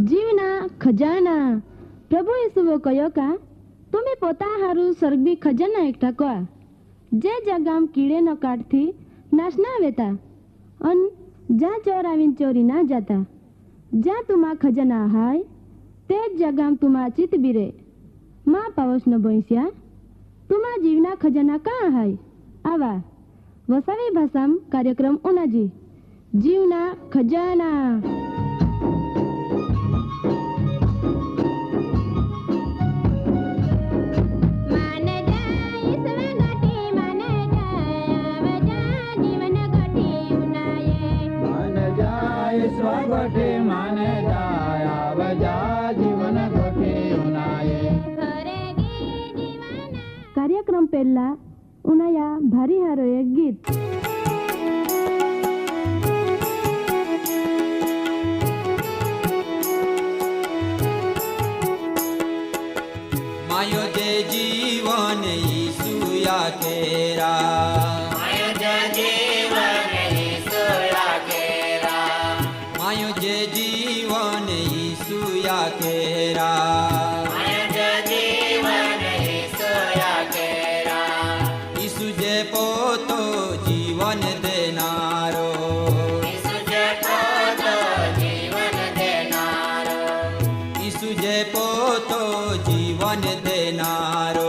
जीवना खजाना प्रभु यीशुओ कहो का तुम्हें पोता हारू स्वर्गी खजाना एकठा कोआ जे जगाम कीड़े न काटती नाशना वेता अन जा चोर आवीन चोरी ना जाता जा तुमा खजाना हाय ते जगाम तुमा चित बिरे माँ पावस न बोईस्या तुमा जीवना खजाना कहाँ हाय आवा वसावी भाषाम कार्यक्रम उनाजी जीवना खजाना। कार्यक्रम पहला उनाया भारी हारो एक गीत मायो जे जीवन ईसुया केरा मायो जे जीवन ईसुया केरा मायो जे जीवन ईसुया केरा मायो जे जीवन ईसुया केरा ईसु जे पोतो जीवन देनारो ईसु जे पोतो जीवन देनारो ईसु जे पोतो जीवन देनारो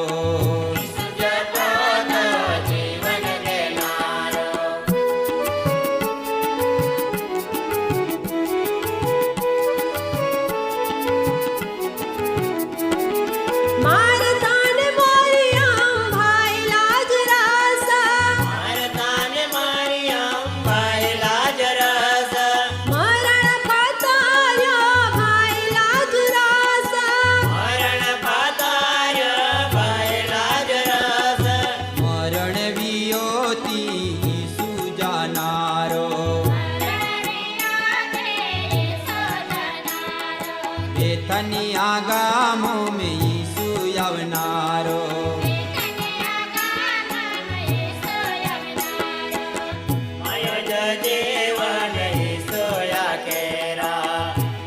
आगामो में यीशु यवनारो मायो जे जीवन यीशु या केरा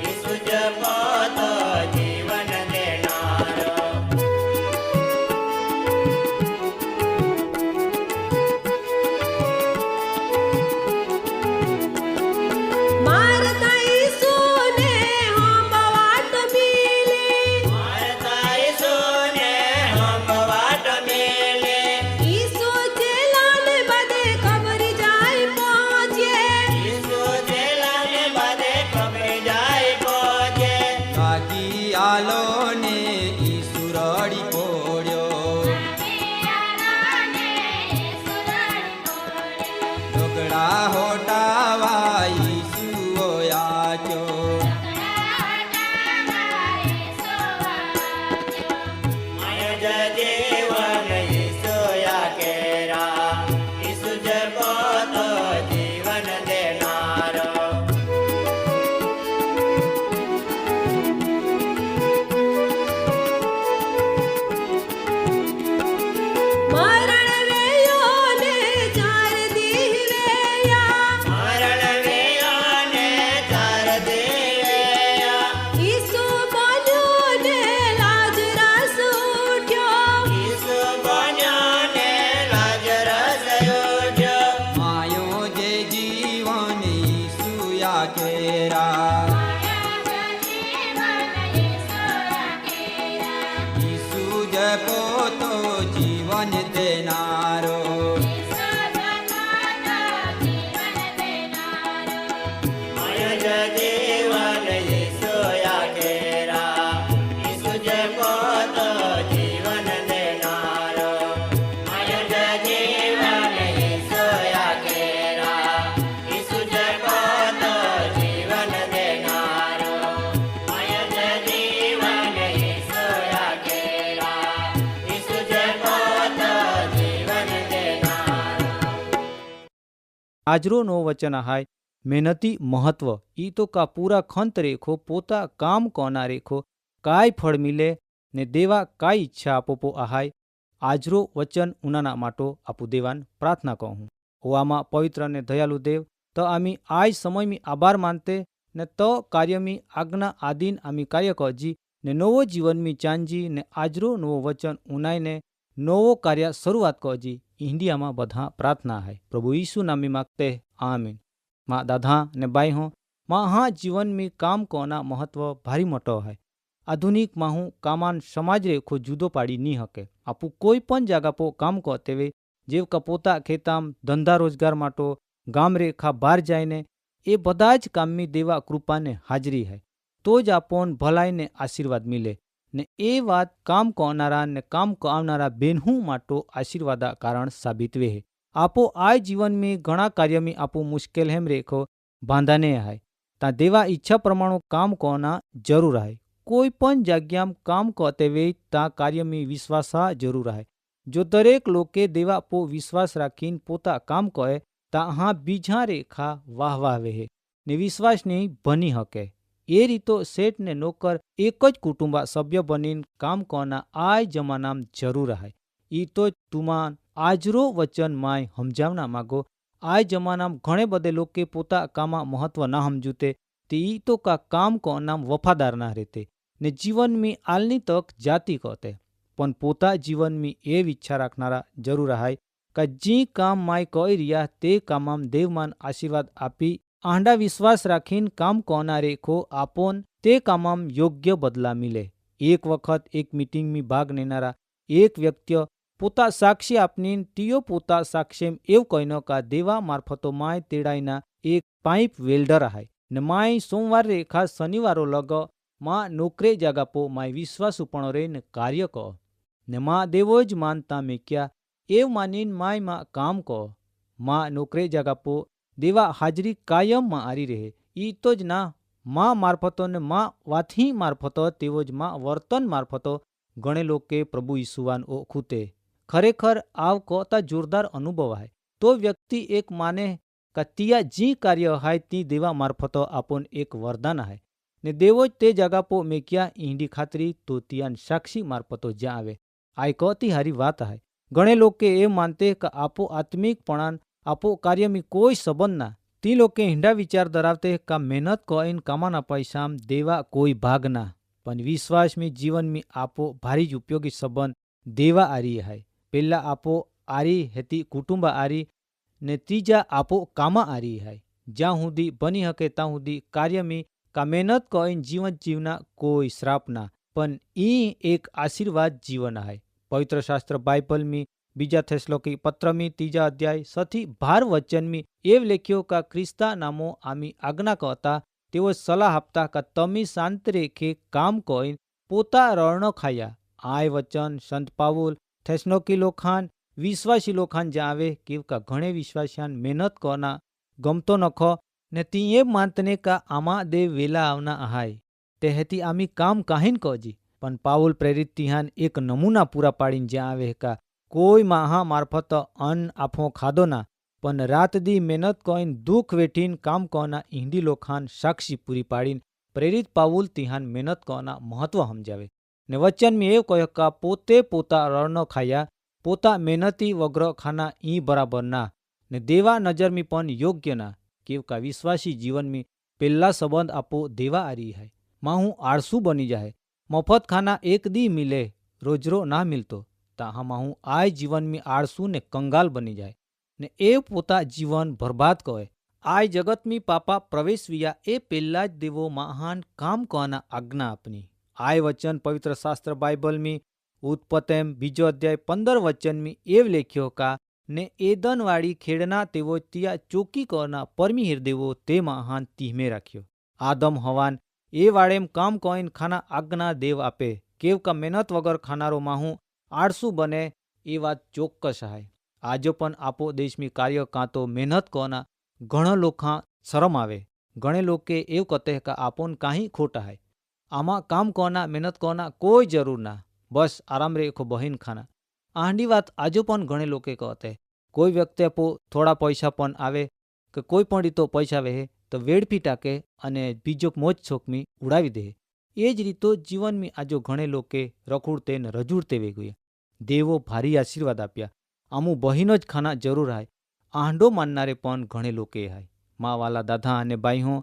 यीशु जे पोतो जीवन देनारो આજરો નો વચન આહાય मेहनती महत्व ई तो का पूरा खंत रेखो पोता काम कोना रेखो काय फळ मिले ने देवा काय इच्छा आपो पो आहाय આજરો વચન ઉનાના માટો આપુ દેવાન પ્રાર્થના કહું. ઓવામાં પવિત્ર અને દયાલુ દેવ તો આમી આજ સમય મી આભાર માનતે ને તો કાર્યમી આજ્ઞા આધીન આम्ही कार्य करजी ने नवो जीवन में चांजी ने आजरो नवो वचन उनाईने नवो कार्य शुरुआत करजी इंडिया में बधा प्रार्थना है प्रभु यीशु नामी मागते आमीन। माँ दादा ने बाई हो माँ हाँ जीवन में काम कोना महत्व भारी मोटो है। आधुनिक माहू कामान समाज रे खो जुदो पाड़ी नी हके आपू कोई पण जगह पो काम करते वे जेव का पोता खेताम धंधा रोजगार माटो गाम रे खा बार जायने ए बधा ज काम में देवा कृपा ने हाजरी है तो ज आपन भलाई ने आशीर्वाद मिले ने ए बात काम करनारा ने काम करनारा बेनहू माटो आशीर्वादा कारण साबित वे है। आपो आय जीवन में घणा कार्य में आपो मुश्किल हेम रेखो बांधाने है ता देवा इच्छा प्रमाणो काम करना जरूर है। कोई पण जग्या काम करते वे ता कार्य में विश्वास जरूर है। जो दरेक लोके देवा पो विश्वास राखीन पोता काम करे ता हाँ बीजा रेखा वाह वाह वे ने विश्वास नहीं बनी हके। ए रीतो सेठ ने नौकर एक ज कुटुंबा सभ्य बनीन काम करना आय जमानाम जरूर है। ई तो तुमान आजरो वचन माय समझावना मागो आय जमानाम घणे बधे लोके पोता कामा महत्व ना समझूते ते ई तो का काम करना वफादार ना रहते ने जीवन में आलनी तक जाती कहते पण पोता जीवन में ए इच्छा राखनारा जरूर है का जी काम माय कई रिया ते कामाम देवमान आशीर्वाद आपी आंडा विश्वास राखीन काम करनारे खो आपन ते कामाम योग्य बदला मिले। एक वखत एक मीटिंग में भाग लेनारा एक व्यक्ति पोता साक्षी आपनीन टीओ पोता साक्षीम एव कहनो का देवा मार्फतो माय तेड़ाईना एक पाइप वेल्डर है ने माय सोमवार रेखा शनिवारो लग माँ नौकरे जगह पो माय विश्वासुपणो रे ने कार्य कहो ने माँ देवो ज मानता में क्या एव मानीन माय माँ काम कहो माँ नौकरे जगह पो देवा हाजरी कायम माँ आरी रहे ई तो ज ना माँ मार्फतो ने माँ वाथी मार्फतो तेवो ज माँ वर्तन मार्फतो घणे लोके प्रभु यीशुवान ओखुते खरेखर आव कहता जोरदार अनुभव है तो व्यक्ति एक माने का तिया जी कार्य है ती देवा मार्फतो आपन एक वरदान है ने देवो ते जगह पो में क्या ईंडी खातरी तो तियान साक्षी मार्फतो जा आवे आय कहती हारी बात है। घणे लोके ए मानते का आपो आत्मिक पणान आपो कार्य में कोई संबंध ना ती लोके हिंडा विचार धरावते का मेहनत कईन कामाना पैसाम देवा कोई भाग ना पण विश्वास में जीवन में आपो भारी ज उपयोगी संबंध देवा आरी है। पेला आपो आरी हेती कुटुंब आरी ने तीजा आपो कामा आरी है ज्यां हुदी बनी हके ता हुदी कार्य में का मेहनत कईन जीवन जीवना कोई श्राप ना पण ई एक आशीर्वाद जीवन है। पवित्र शास्त्र बाइबल में बीजा थेसलोकी पत्र में 3 अध्याय 12 वचन में एव लेख्यो का क्रिस्ता नामो आमी आज्ञा कहता तेओ सलाह आपता का तमी शांत रेखे काम कईन पोता रण खाया आय वचन संत पावुल थेसलोकी लोखान विश्वासी लोखान जावे कि का घणे विश्वासियान मेहनत करना गमतो नखो ने ती ए मानतने का आमा दे वेला आवना आहाय तेहेती आमी काम काहीन कजी पण पावुल प्रेरित तिहान एक नमूना पूरा पाड़ीन जावे का कोई महा मार्फत अन्न आफो खादो ना पण रात दी मेहनत कईन दुख वेठीन काम कहना ईंडी लोखान साक्षी पूरी पाड़ीन प्रेरित पावुल तिहान मेहनत कहना महत्व समझावे ने वचन में एव कहो का पोते पोता रण खाया पोता मेहनती वग्र खाना ई बराबर ना ने देवा नजर में पण योग्य ना केव का विश्वासी जीवन में पेला संबंध आपो देवा आरी है। माहू आळसू बनी जाए मफत खाना एक दी मिले रोजरो ना मिलतो ता माहू आय जीवन में आळसू ने कंगाल बनी जाए ने ए पोता जीवन बर्बाद कहे आय जगत में पापा प्रवेश विया ए पेला ज देवो महान काम कहना आज्ञा अपनी आय वचन पवित्र शास्त्र बाइबल में उत्पत्तिम 2 अध्याय 15 वचन में एव लेख्यो का ने एदन वाड़ी खेड़ना तेवो तिया चौकी करना परमी हृदयवो ते महान तीहमे राख्यो आदम हवान ए वाड़ेम काम कईन खाना आज्ञा देव आपे केव का मेहनत वगर खानारो माहू आळसू बने ए बात चौक्कस है। आजो पण आपो देश में कार्य कां तो मेहनत कहना घणो लोखा शरम आवे घणे लोके एव कहते का आपोन काही खोटा है आमा काम कहना मेहनत कहना कोई जरूर ना बस आराम रेखो बहीन खाना आंडी बात आजो पण घणे लोके कहते कोई व्यक्ति आपो थोड़ा पैसा पण आवे કે કોઈ પણ રીતો પૈસા વહે તો વેડફી टाके અને બીજો મોજ છોક में ઉડાવી દે એ જ રીતો જીવન में આજો ઘણે લોકે રખુડતે ને રજુડતે વેગુએ દેવો ભારી આશીર્વાદ આપ્યા આમું બહીનો જ ખાના જરૂર હાય આંડો માનનારે પણ ઘણે લોકે હાય માં વાલા દાદા અને બાઈ હો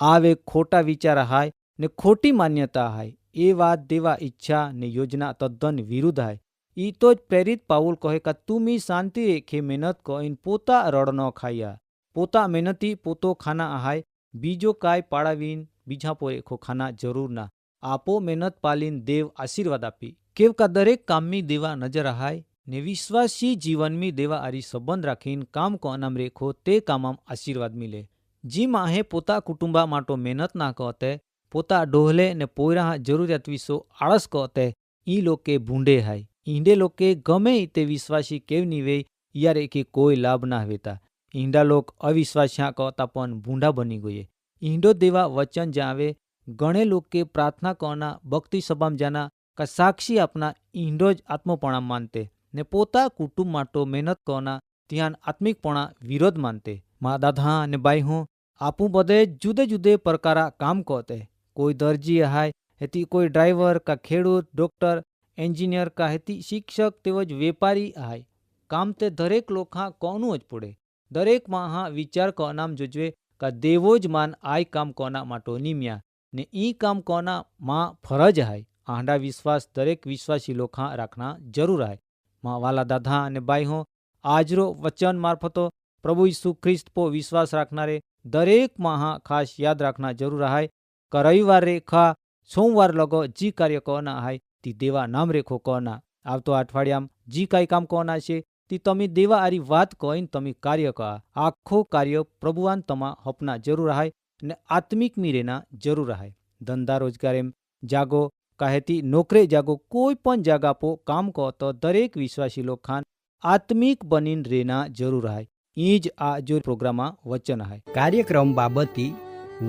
આવે ખોટા વિચાર હાય ને ખોટી માન્યતા હાય એ વાત દેવા ઈચ્છા ને યોજના તદ્દન વિરુદ્ધ હાય. ઈ તો જ પ્રેરિત પાઉલ કહે કે તુમી શાંતિ રેખે મહેનત કહીને પોતા રડ ન ખાયા. પોતા મહેનતી પોતો ખાના આહાય, બીજો કાંઈ પાડાવીને બીજા પો રેખો ખાના જરૂર ના. આપો મહેનત પાલીને દેવ આશીર્વાદ આપી. કેવકા દરેક કામમી દેવા નજર આહાય ને વિશ્વાસી જીવનમી દેવા આરી સંબંધ રાખીને કામ કોનામ રેખો તે કામમ આશીર્વાદ મિલે. જી માહે પોતા કુટુંબા માટો મહેનત ના કહતે, પોતા ડોહલે ને પોયરા જરૂરિયાત વિસો આળસ કહતે, ઈ લોકે ભૂંડે હાય. ઈંડે લોકે ગમે તે વિશ્વાસી કેવ નીવે યારે કે કોઈ લાભ ના વેતા. ઈંડા લોક અવિશ્વાસ્યા કહતા પણ ભૂંડા બની ગયે. ઈંડો દેવા વચન જાવે ગણે લોકે પ્રાર્થના કરના ભક્તિ સભામ જાના का साक्षी अपना ईंडो ज आत्मपणा मानते ने पोता कुटुंब माटो मेहनत करना त्यान आत्मिकपणा विरोध मानते. माँ दादा ने बाई हूँ आपू बदे जुदे जुदे प्रकारा काम करते. कोई दर्जी हाय हेती, कोई ड्राइवर का खेडूत, डॉक्टर, एंजीनियर का हेती, शिक्षक तेवज वेपारी हाय. काम ते दरेक लोग हाँ कोनु ज पड़े. दरेक माँ हाँ विचार करनाम जोजवे का देवो ज मान आय काम कोना माटो निम्या ने ई काम कोना माँ फरज हाय. आंडा विश्वास दरेक विश्वासी लोग हाँ राखना जरूर है. माँ वाला दादा ने बाई हो आजरो वचन मार्फतो प्रभु यीशु ख्रिस्त पो विश्वास राखनारे दरेक माँ हाँ खास याद राखना जरूर है. का रविवार रेखा सोमवार लगो जी कार्य कोना है ती देवा नाम रेखो कोना. आवतो अठवाडियाम जी काई काम कोना छे ती तमी देवा आरी वात कहीने तमी कार्य का आखो कार्य प्रभुवान तमा हपना जरूर है ने आत्मिक मीरेना जरूर है. धंधा रोजगार जागो कहेती नौकरे जागो कोई पण जगह पो काम को तो दरेक विश्वासी लोग खान आत्मिक बनीन रहना जरूर है. ईज आ जो प्रोग्राम वचन है. कार्यक्रम बाबती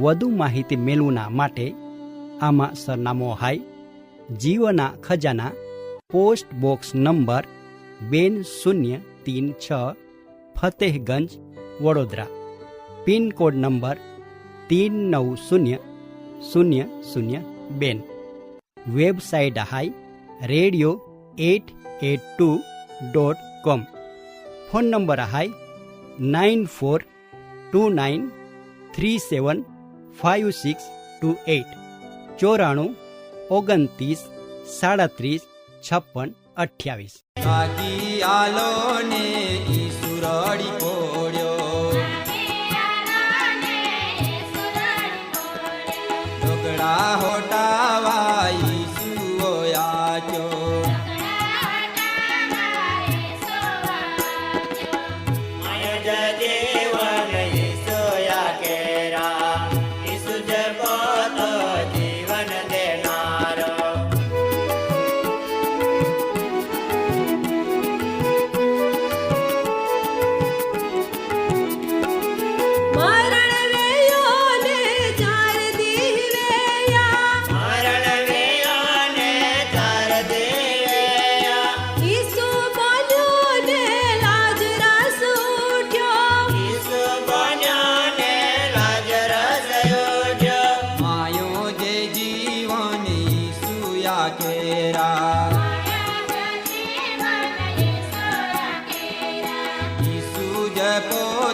વધુ માહિતી મેળવના માટે આમાં સરનામો હાય જીવના ખજાના post box number 2036 Fatehganj Vadodara, pincode number 390002. Website હાય radio882.com. ફોન નંબર હાય 9429375628 94 29 37 56 28. ભાગી આલો ને ઈસુ રડી પડ્યો, ઢોકળા હોટાવા ઈસુ આજો. માય જદેવન ઈસુ કેરા, ઈસુ જપો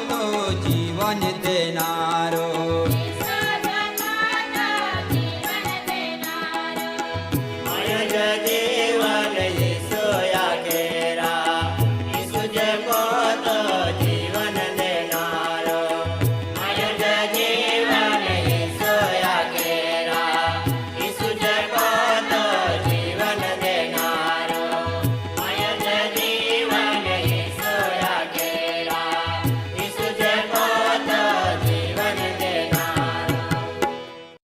તો જીવન દેનારો. જીવન દેનારો. માય જદે